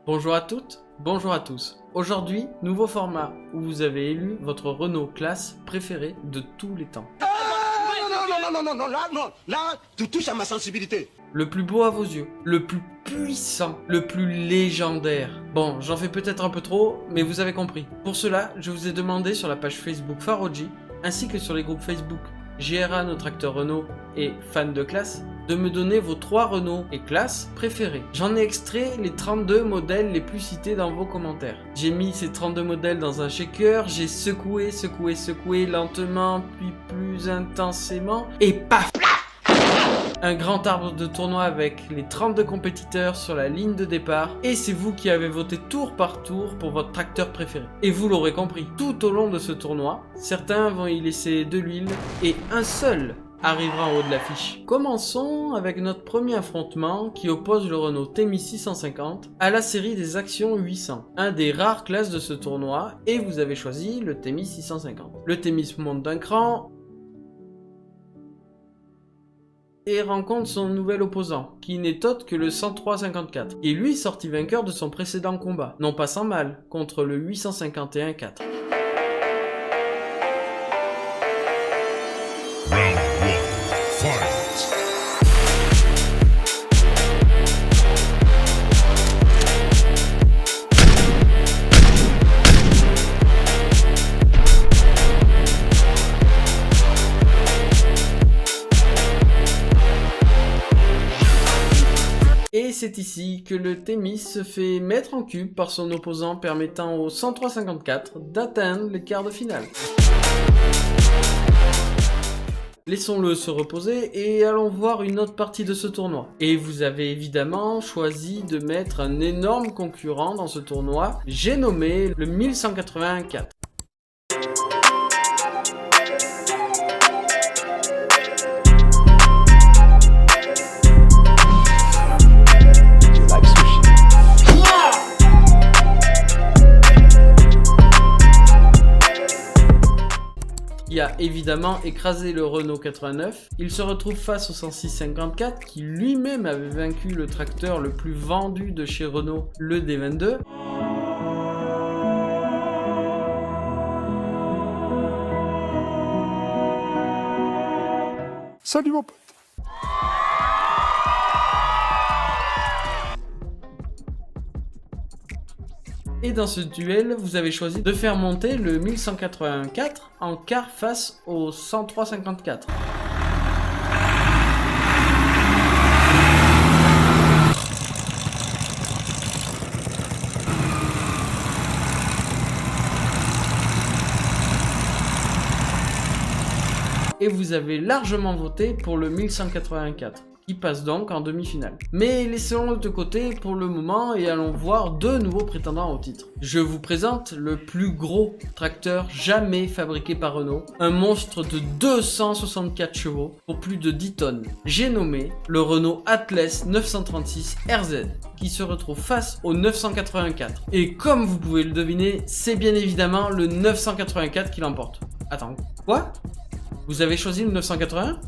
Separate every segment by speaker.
Speaker 1: Bonjour à toutes, bonjour à tous. Aujourd'hui, nouveau format où vous avez élu votre Renault classe préféré de tous les temps.
Speaker 2: Là, tu touches à ma sensibilité.
Speaker 1: Le plus beau à vos yeux, le plus puissant, le plus légendaire. Bon, j'en fais peut-être un peu trop, mais vous avez compris. Pour cela, je vous ai demandé sur la page Facebook Faroji, ainsi que sur les groupes Facebook GRA nos tracteurs Renault et fans de classe, de me donner vos 3 Renault et classes préférés. J'en ai extrait les 32 modèles les plus cités dans vos commentaires. J'ai mis ces 32 modèles dans un shaker, j'ai secoué lentement, puis plus intensément, et paf! Un grand arbre de tournoi avec les 32 compétiteurs sur la ligne de départ, et c'est vous qui avez voté tour par tour pour votre tracteur préféré. Et vous l'aurez compris, tout au long de ce tournoi, certains vont y laisser de l'huile, et un seul arrivera en haut de l'affiche. Commençons avec notre premier affrontement qui oppose le Renault Thémis 650 à la série des Actions 800, un des rares classes de ce tournoi, et vous avez choisi le Thémis 650. Le Thémis monte d'un cran et rencontre son nouvel opposant, qui n'est autre que le 103-54, et lui sorti vainqueur de son précédent combat, non pas sans mal, contre le 851-4. Et c'est ici que le Thémis se fait mettre en cube par son opposant, permettant au 103-54 d'atteindre les quarts de finale. Laissons-le se reposer et allons voir une autre partie de ce tournoi. Et vous avez évidemment choisi de mettre un énorme concurrent dans ce tournoi, j'ai nommé le 1184. Qui a évidemment écrasé le Renault 89, il se retrouve face au 106-54 qui lui-même avait vaincu le tracteur le plus vendu de chez Renault, le D22.
Speaker 3: Salut mon pote.
Speaker 1: Et dans ce duel, vous avez choisi de faire monter le 1184 en quart face au 103-54. Et vous avez largement voté pour le 1184. Qui passe donc en demi-finale. Mais laissons-le de côté pour le moment et allons voir 2 nouveaux prétendants au titre. Je vous présente le plus gros tracteur jamais fabriqué par Renault, un monstre de 264 chevaux pour plus de 10 tonnes. J'ai nommé le Renault Atlas 936 RZ, qui se retrouve face au 984. Et comme vous pouvez le deviner, c'est bien évidemment le 984 qui l'emporte. Attends, quoi? Vous avez choisi le 981?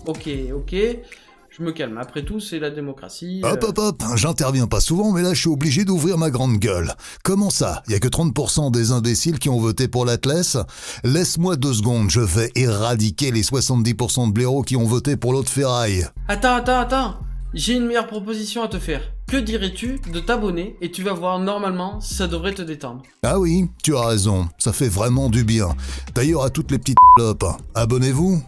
Speaker 1: Ok, je me calme. Après tout, c'est la démocratie.
Speaker 3: Hop, j'interviens pas souvent, mais là je suis obligé d'ouvrir ma grande gueule. Comment ça? Y a que 30% des imbéciles qui ont voté pour l'Atlas? Laisse-moi 2 secondes, je vais éradiquer les 70% de blaireaux qui ont voté pour l'autre ferraille.
Speaker 1: Attends. J'ai une meilleure proposition à te faire. Que dirais-tu de t'abonner et tu vas voir, normalement, ça devrait te détendre.
Speaker 3: Ah oui, tu as raison, ça fait vraiment du bien. D'ailleurs, à toutes les petites lopes, abonnez-vous.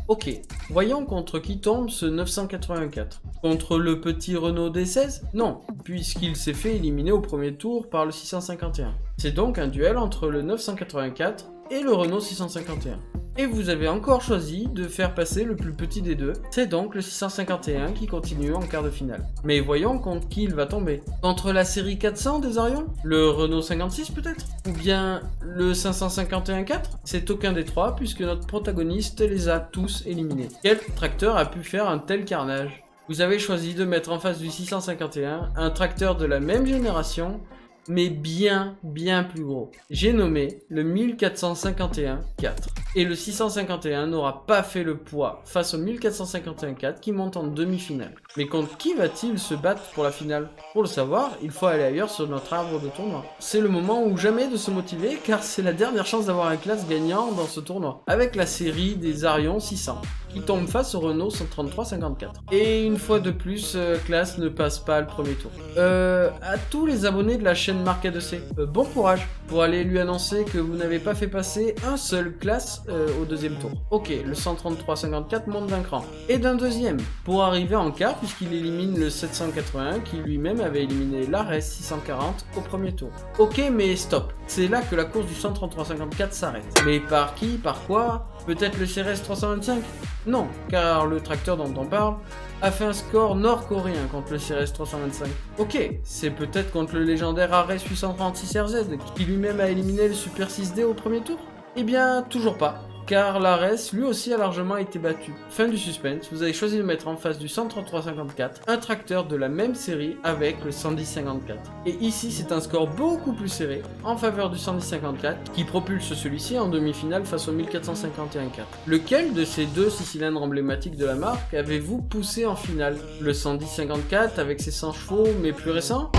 Speaker 1: Ok, voyons contre qui tombe ce 984. Contre le petit Renault D16? Non, puisqu'il s'est fait éliminer au premier tour par le 651. C'est donc un duel entre le 984 et le Renault 651. Et vous avez encore choisi de faire passer le plus petit des deux, c'est donc le 651 qui continue en quart de finale. Mais voyons contre qui il va tomber. Contre la série 400 des Orions? Le Renault 56 peut-être? Ou bien le 551-4? C'est aucun des 3 puisque notre protagoniste les a tous éliminés. Quel tracteur a pu faire un tel carnage? Vous avez choisi de mettre en face du 651 un tracteur de la même génération mais bien plus gros. J'ai nommé le 1451-4. Et le 651 n'aura pas fait le poids face au 1451-4 qui monte en demi-finale. Mais contre qui va-t-il se battre pour la finale? Pour le savoir, il faut aller ailleurs sur notre arbre de tournoi. C'est le moment ou jamais de se motiver car c'est la dernière chance d'avoir un classe gagnant dans ce tournoi. Avec la série des Arion 600 qui tombe face au Renault 133-54. Et une fois de plus, classe ne passe pas le premier tour. À tous les abonnés de la chaîne Marc A2C, bon courage pour aller lui annoncer que vous n'avez pas fait passer un seul classe au deuxième tour. Ok, le 133-54 monte d'un cran. Et d'un deuxième, pour arriver en quart puisqu'il élimine le 781 qui lui-même avait éliminé l'Ares 640 au premier tour. Ok, mais stop. C'est là que la course du 133-54 s'arrête. Mais par qui? Par quoi? Peut-être le CRS 325? Non, car le tracteur dont on parle a fait un score nord-coréen contre le CRS 325. Ok, c'est peut-être contre le légendaire Ares 836 RZ qui lui-même a éliminé le Super 6D au premier tour? Eh bien, toujours pas. Car l'Ares, lui aussi, a largement été battu. Fin du suspense, vous avez choisi de mettre en face du 133-54 un tracteur de la même série avec le 110-54. Et ici, c'est un score beaucoup plus serré en faveur du 110-54 qui propulse celui-ci en demi-finale face au 1451-4. Lequel de ces deux 6 cylindres emblématiques de la marque avez-vous poussé en finale? Le 110-54 avec ses 100 chevaux mais plus récent?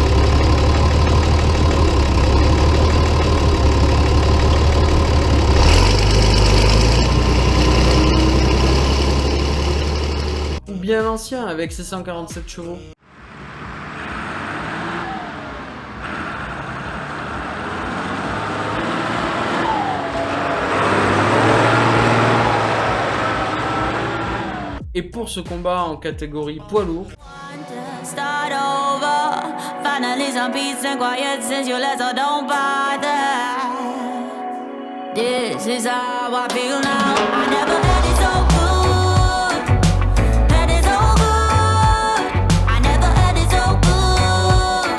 Speaker 1: Bien ancien avec ses 147 chevaux. Et pour ce combat en catégorie poids lourd,
Speaker 4: Start over. Finally some peace and quiet since you left, so don't bother. This is how I feel now. I never had it so good. Had it so good. I never had it so good.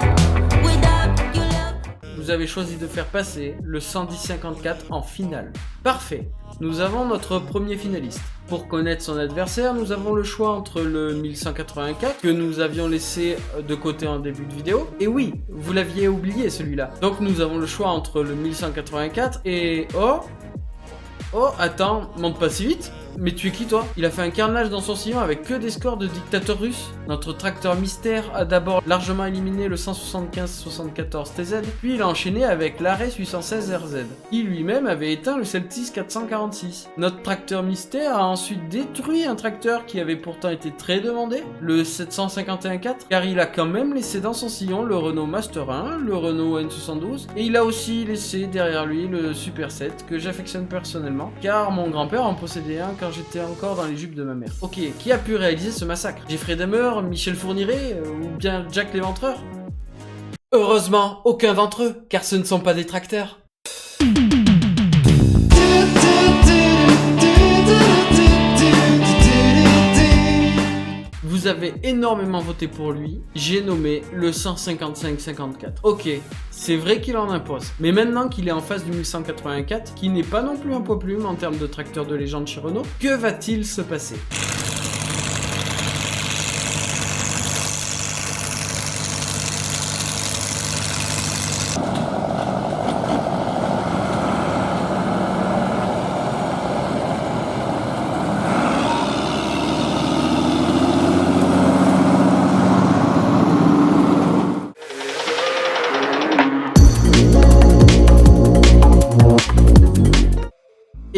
Speaker 4: Without you love.
Speaker 1: vous avez choisi de faire passer le 110-54 en finale. Parfait. Nous avons notre premier finaliste. Pour connaître son adversaire, nous avons le choix entre le 1184 que nous avions laissé de côté en début de vidéo. Et oui, vous l'aviez oublié celui-là. Donc nous avons le choix entre le 1184 et... Oh, attends, monte pas si vite. Mais tu es qui toi? Il a fait un carnage dans son sillon avec que des scores de dictateurs russes. Notre tracteur mystère a d'abord largement éliminé le 175-74 TZ, puis il a enchaîné avec l'Ares 816 RZ. Il lui-même avait éteint le Celtis 446. Notre tracteur mystère a ensuite détruit un tracteur qui avait pourtant été très demandé, le 751-4, car il a quand même laissé dans son sillon le Renault Master 1, le Renault N72, et il a aussi laissé derrière lui le Super 7 que j'affectionne personnellement, car mon grand-père en possédait un quand j'étais encore dans les jupes de ma mère. Ok, qui a pu réaliser ce massacre? Jeffrey Dahmer, Michel Fourniret, ou bien Jack l'Éventreur? Heureusement, aucun d'entre eux, car ce ne sont pas des tracteurs. Vous avez énormément voté pour lui, j'ai nommé le 155-54. Ok, c'est vrai qu'il en impose, mais maintenant qu'il est en face du 1184, qui n'est pas non plus un poids plume en termes de tracteur de légende chez Renault, que va-t-il se passer?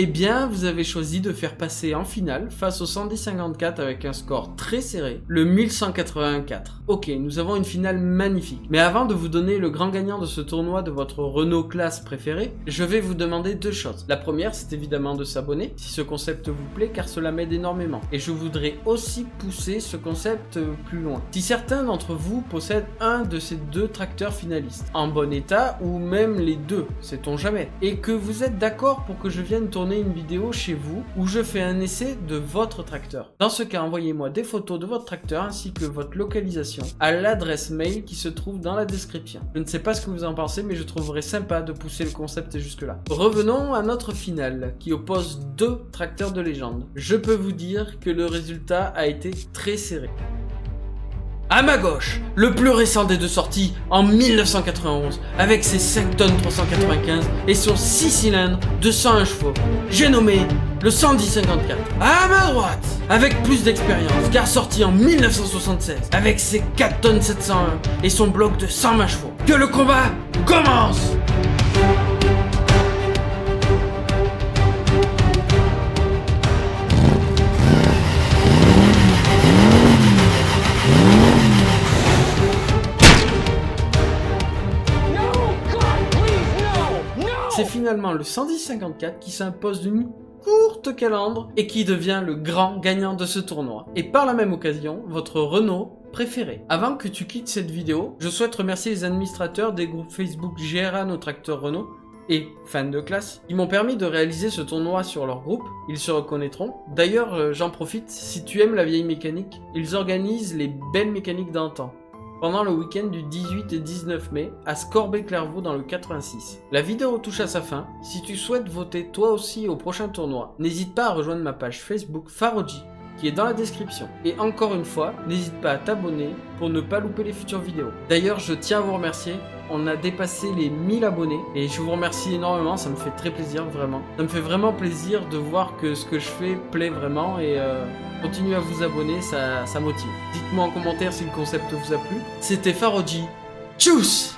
Speaker 1: Eh bien, vous avez choisi de faire passer en finale, face au 110-54 avec un score très serré, le 1184. Ok, nous avons une finale magnifique. Mais avant de vous donner le grand gagnant de ce tournoi de votre Renault classe préférée, je vais vous demander deux choses. La première, c'est évidemment de s'abonner, si ce concept vous plaît, car cela m'aide énormément. Et je voudrais aussi pousser ce concept plus loin. Si certains d'entre vous possèdent un de ces deux tracteurs finalistes, en bon état, ou même les deux, sait-on jamais, et que vous êtes d'accord pour que je vienne tourner une vidéo chez vous où je fais un essai de votre tracteur. Dans ce cas, envoyez-moi des photos de votre tracteur ainsi que votre localisation à l'adresse mail qui se trouve dans la description. Je ne sais pas ce que vous en pensez, mais je trouverais sympa de pousser le concept jusque là. Revenons à notre finale qui oppose deux tracteurs de légende. Je peux vous dire que le résultat a été très serré. À ma gauche, le plus récent des deux sorties en 1991, avec ses 5 tonnes 395 et son 6 cylindres de 101 chevaux. J'ai nommé le 110-54. À ma droite, avec plus d'expérience, car sorti en 1976, avec ses 4 tonnes 701 et son bloc de 120 chevaux. Que le combat commence! C'est finalement le 110-54 qui s'impose d'une courte calandre et qui devient le grand gagnant de ce tournoi. Et par la même occasion, votre Renault préféré. Avant que tu quittes cette vidéo, je souhaite remercier les administrateurs des groupes Facebook GRA Nos Tracteurs Renault et fans de classe qui m'ont permis de réaliser ce tournoi sur leur groupe. Ils se reconnaîtront. D'ailleurs, j'en profite, si tu aimes la vieille mécanique, ils organisent les belles mécaniques d'antan pendant le week-end du 18 et 19 mai à Scorbé-Clairvaux dans le 86. La vidéo touche à sa fin. Si tu souhaites voter toi aussi au prochain tournoi, n'hésite pas à rejoindre ma page Facebook Faroji qui est dans la description. Et encore une fois, n'hésite pas à t'abonner pour ne pas louper les futures vidéos. D'ailleurs, je tiens à vous remercier. On a dépassé les 1000 abonnés et je vous remercie énormément, ça me fait très plaisir vraiment. Ça me fait vraiment plaisir de voir que ce que je fais plaît vraiment et continuez à vous abonner, ça motive. Dites-moi en commentaire si le concept vous a plu. C'était Faroji. Tchuss!